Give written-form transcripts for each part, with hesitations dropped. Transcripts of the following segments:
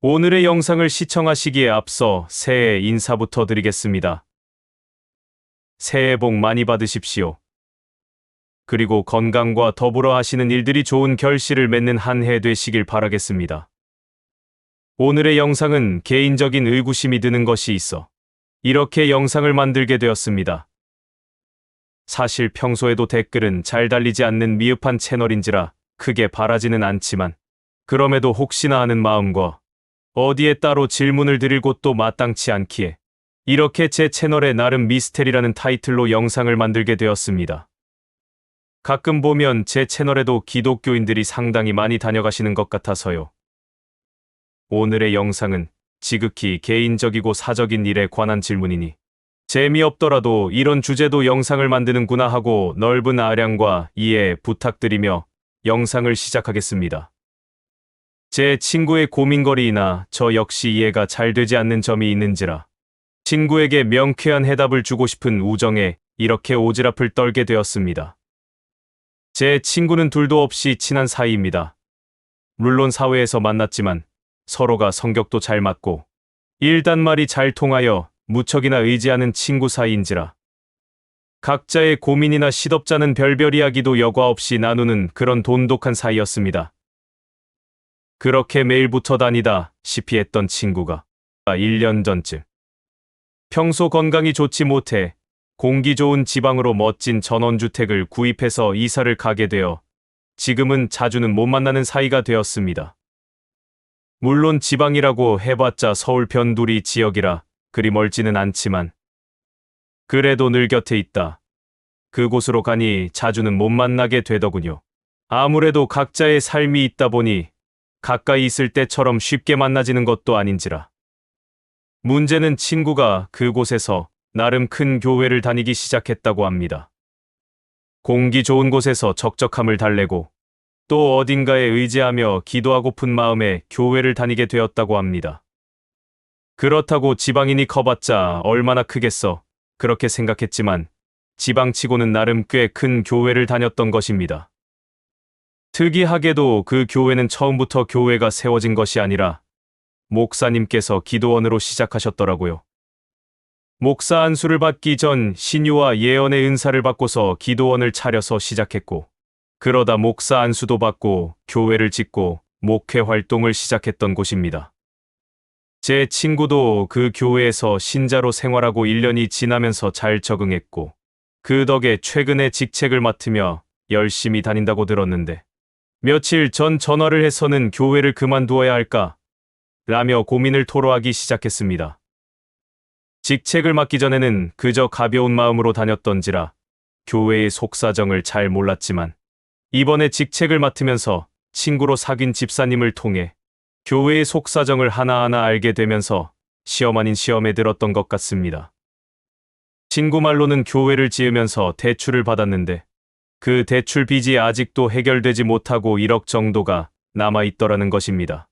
오늘의 영상을 시청하시기에 앞서 새해 인사부터 드리겠습니다. 새해 복 많이 받으십시오. 그리고 건강과 더불어 하시는 일들이 좋은 결실을 맺는 한 해 되시길 바라겠습니다. 오늘의 영상은 개인적인 의구심이 드는 것이 있어 이렇게 영상을 만들게 되었습니다. 사실 평소에도 댓글은 잘 달리지 않는 미흡한 채널인지라 크게 바라지는 않지만 그럼에도 혹시나 하는 마음과 어디에 따로 질문을 드릴 곳도 마땅치 않기에 이렇게 제 채널에 나름 미스테리라는 타이틀로 영상을 만들게 되었습니다. 가끔 보면 제 채널에도 기독교인들이 상당히 많이 다녀가시는 것 같아서요. 오늘의 영상은 지극히 개인적이고 사적인 일에 관한 질문이니 재미없더라도 이런 주제도 영상을 만드는구나 하고 넓은 아량과 이해 부탁드리며 영상을 시작하겠습니다. 제 친구의 고민거리이나 저 역시 이해가 잘 되지 않는 점이 있는지라 친구에게 명쾌한 해답을 주고 싶은 우정에 이렇게 오지랖을 떨게 되었습니다. 제 친구는 둘도 없이 친한 사이입니다. 물론 사회에서 만났지만 서로가 성격도 잘 맞고 일단말이 잘 통하여 무척이나 의지하는 친구 사이인지라 각자의 고민이나 시덥잖은 별별 이야기도 여과 없이 나누는 그런 돈독한 사이였습니다. 그렇게 매일 붙어 다니다시피 했던 친구가 1년 전쯤 평소 건강이 좋지 못해 공기 좋은 지방으로 멋진 전원주택을 구입해서 이사를 가게 되어 지금은 자주는 못 만나는 사이가 되었습니다. 물론 지방이라고 해봤자 서울 변두리 지역이라 그리 멀지는 않지만 그래도 늘 곁에 있다. 그곳으로 가니 자주는 못 만나게 되더군요. 아무래도 각자의 삶이 있다 보니 가까이 있을 때처럼 쉽게 만나지는 것도 아닌지라. 문제는 친구가 그곳에서 나름 큰 교회를 다니기 시작했다고 합니다. 공기 좋은 곳에서 적적함을 달래고 또 어딘가에 의지하며 기도하고픈 마음에 교회를 다니게 되었다고 합니다. 그렇다고 지방인이 커봤자 얼마나 크겠어 그렇게 생각했지만 지방치고는 나름 꽤 큰 교회를 다녔던 것입니다. 특이하게도 그 교회는 처음부터 교회가 세워진 것이 아니라 목사님께서 기도원으로 시작하셨더라고요. 목사 안수를 받기 전 신유와 예언의 은사를 받고서 기도원을 차려서 시작했고 그러다 목사 안수도 받고 교회를 짓고 목회 활동을 시작했던 곳입니다. 제 친구도 그 교회에서 신자로 생활하고 1년이 지나면서 잘 적응했고 그 덕에 최근에 직책을 맡으며 열심히 다닌다고 들었는데 며칠 전 전화를 해서는 교회를 그만두어야 할까? 라며 고민을 토로하기 시작했습니다. 직책을 맡기 전에는 그저 가벼운 마음으로 다녔던지라 교회의 속사정을 잘 몰랐지만 이번에 직책을 맡으면서 친구로 사귄 집사님을 통해 교회의 속사정을 하나하나 알게 되면서 시험 아닌 시험에 들었던 것 같습니다. 친구 말로는 교회를 지으면서 대출을 받았는데 그 대출 빚이 아직도 해결되지 못하고 1억 정도가 남아있더라는 것입니다.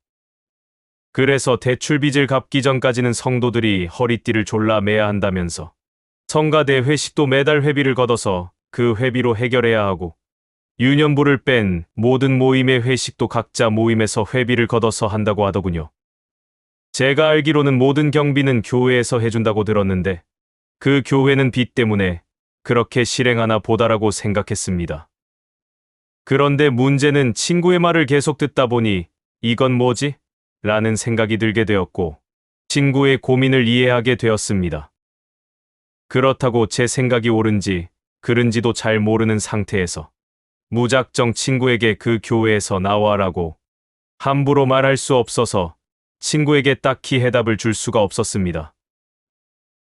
그래서 대출 빚을 갚기 전까지는 성도들이 허리띠를 졸라 매야 한다면서 성가대 회식도 매달 회비를 걷어서 그 회비로 해결해야 하고 유년부를 뺀 모든 모임의 회식도 각자 모임에서 회비를 걷어서 한다고 하더군요. 제가 알기로는 모든 경비는 교회에서 해준다고 들었는데 그 교회는 빚 때문에 그렇게 실행하나 보다라고 생각했습니다. 그런데 문제는 친구의 말을 계속 듣다 보니 이건 뭐지? 라는 생각이 들게 되었고 친구의 고민을 이해하게 되었습니다. 그렇다고 제 생각이 옳은지 그른지도 잘 모르는 상태에서 무작정 친구에게 그 교회에서 나와라고 함부로 말할 수 없어서 친구에게 딱히 해답을 줄 수가 없었습니다.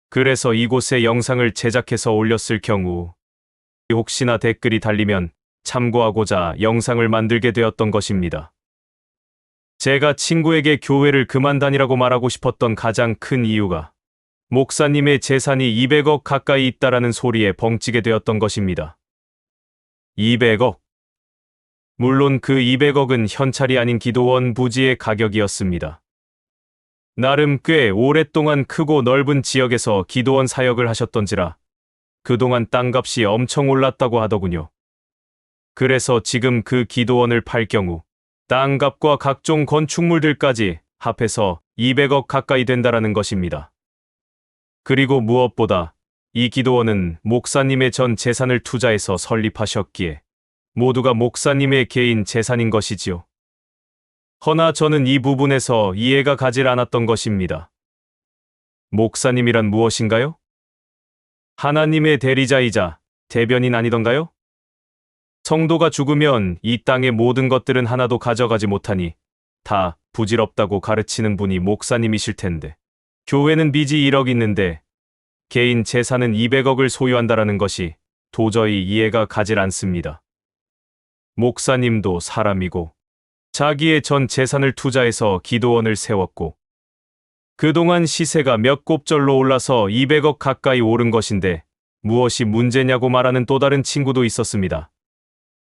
그래서 이곳에 영상을 제작해서 올렸을 경우 혹시나 댓글이 달리면 참고하고자 영상을 만들게 되었던 것입니다. 제가 친구에게 교회를 그만 다니라고 말하고 싶었던 가장 큰 이유가 목사님의 재산이 200억 가까이 있다라는 소리에 벙찌게 되었던 것입니다. 200억. 물론 그 200억은 현찰이 아닌 기도원 부지의 가격이었습니다. 나름 꽤 오랫동안 크고 넓은 지역에서 기도원 사역을 하셨던지라 그동안 땅값이 엄청 올랐다고 하더군요. 그래서 지금 그 기도원을 팔 경우 땅값과 각종 건축물들까지 합해서 200억 가까이 된다라는 것입니다. 그리고 무엇보다 이 기도원은 목사님의 전 재산을 투자해서 설립하셨기에 모두가 목사님의 개인 재산인 것이지요. 허나 저는 이 부분에서 이해가 가질 않았던 것입니다. 목사님이란 무엇인가요? 하나님의 대리자이자 대변인 아니던가요? 성도가 죽으면 이 땅의 모든 것들은 하나도 가져가지 못하니 다 부질없다고 가르치는 분이 목사님이실 텐데, 교회는 빚이 1억 있는데 개인 재산은 200억을 소유한다라는 것이 도저히 이해가 가질 않습니다. 목사님도 사람이고 자기의 전 재산을 투자해서 기도원을 세웠고 그동안 시세가 몇 곱절로 올라서 200억 가까이 오른 것인데 무엇이 문제냐고 말하는 또 다른 친구도 있었습니다.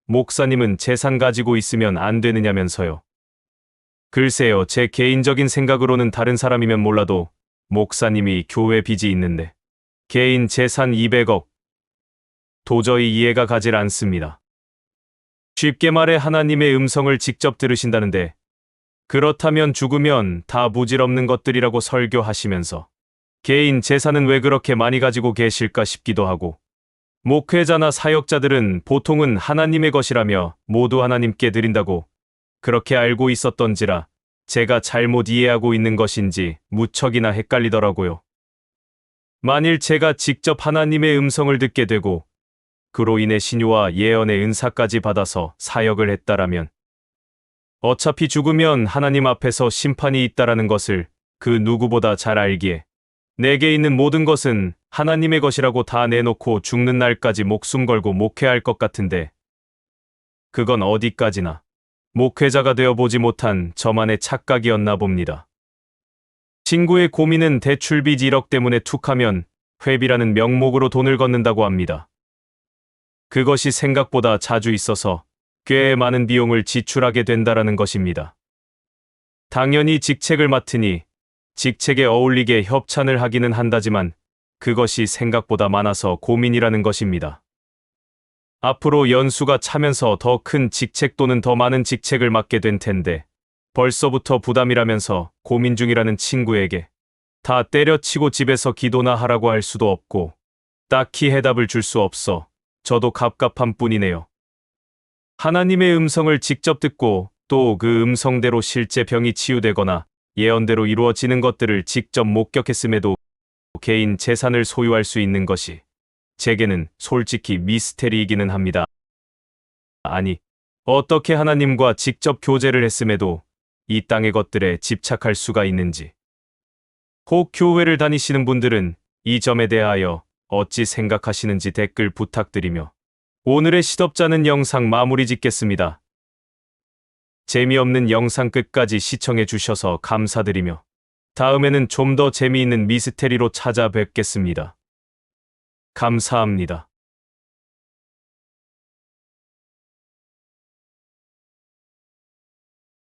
목사님은 재산 가지고 있으면 안 되느냐면서요. 글쎄요, 제 개인적인 생각으로는 다른 사람이면 몰라도 목사님이 교회 빚이 있는데 개인 재산 200억. 도저히 이해가 가질 않습니다. 쉽게 말해 하나님의 음성을 직접 들으신다는데 그렇다면 죽으면 다 무질없는 것들이라고 설교하시면서 개인 재산은 왜 그렇게 많이 가지고 계실까 싶기도 하고, 목회자나 사역자들은 보통은 하나님의 것이라며 모두 하나님께 드린다고 그렇게 알고 있었던지라 제가 잘못 이해하고 있는 것인지 무척이나 헷갈리더라고요. 만일 제가 직접 하나님의 음성을 듣게 되고 그로 인해 신유와 예언의 은사까지 받아서 사역을 했다라면 어차피 죽으면 하나님 앞에서 심판이 있다라는 것을 그 누구보다 잘 알기에 내게 있는 모든 것은 하나님의 것이라고 다 내놓고 죽는 날까지 목숨 걸고 목회할 것 같은데, 그건 어디까지나 목회자가 되어보지 못한 저만의 착각이었나 봅니다. 친구의 고민은 대출빚 1억 때문에 툭하면 회비라는 명목으로 돈을 걷는다고 합니다. 그것이 생각보다 자주 있어서 꽤 많은 비용을 지출하게 된다라는 것입니다. 당연히 직책을 맡으니 직책에 어울리게 협찬을 하기는 한다지만 그것이 생각보다 많아서 고민이라는 것입니다. 앞으로 연수가 차면서 더 큰 직책 또는 더 많은 직책을 맡게 된 텐데 벌써부터 부담이라면서 고민 중이라는 친구에게 다 때려치고 집에서 기도나 하라고 할 수도 없고 딱히 해답을 줄 수 없어 저도 갑갑한 뿐이네요. 하나님의 음성을 직접 듣고 또 그 음성대로 실제 병이 치유되거나 예언대로 이루어지는 것들을 직접 목격했음에도 개인 재산을 소유할 수 있는 것이 제게는 솔직히 미스테리이기는 합니다. 아니, 어떻게 하나님과 직접 교제를 했음에도 이 땅의 것들에 집착할 수가 있는지. 혹 교회를 다니시는 분들은 이 점에 대하여 어찌 생각하시는지 댓글 부탁드리며 오늘의 시덥잖은 영상 마무리 짓겠습니다. 재미없는 영상 끝까지 시청해 주셔서 감사드리며 다음에는 좀 더 재미있는 미스테리로 찾아뵙겠습니다. 감사합니다.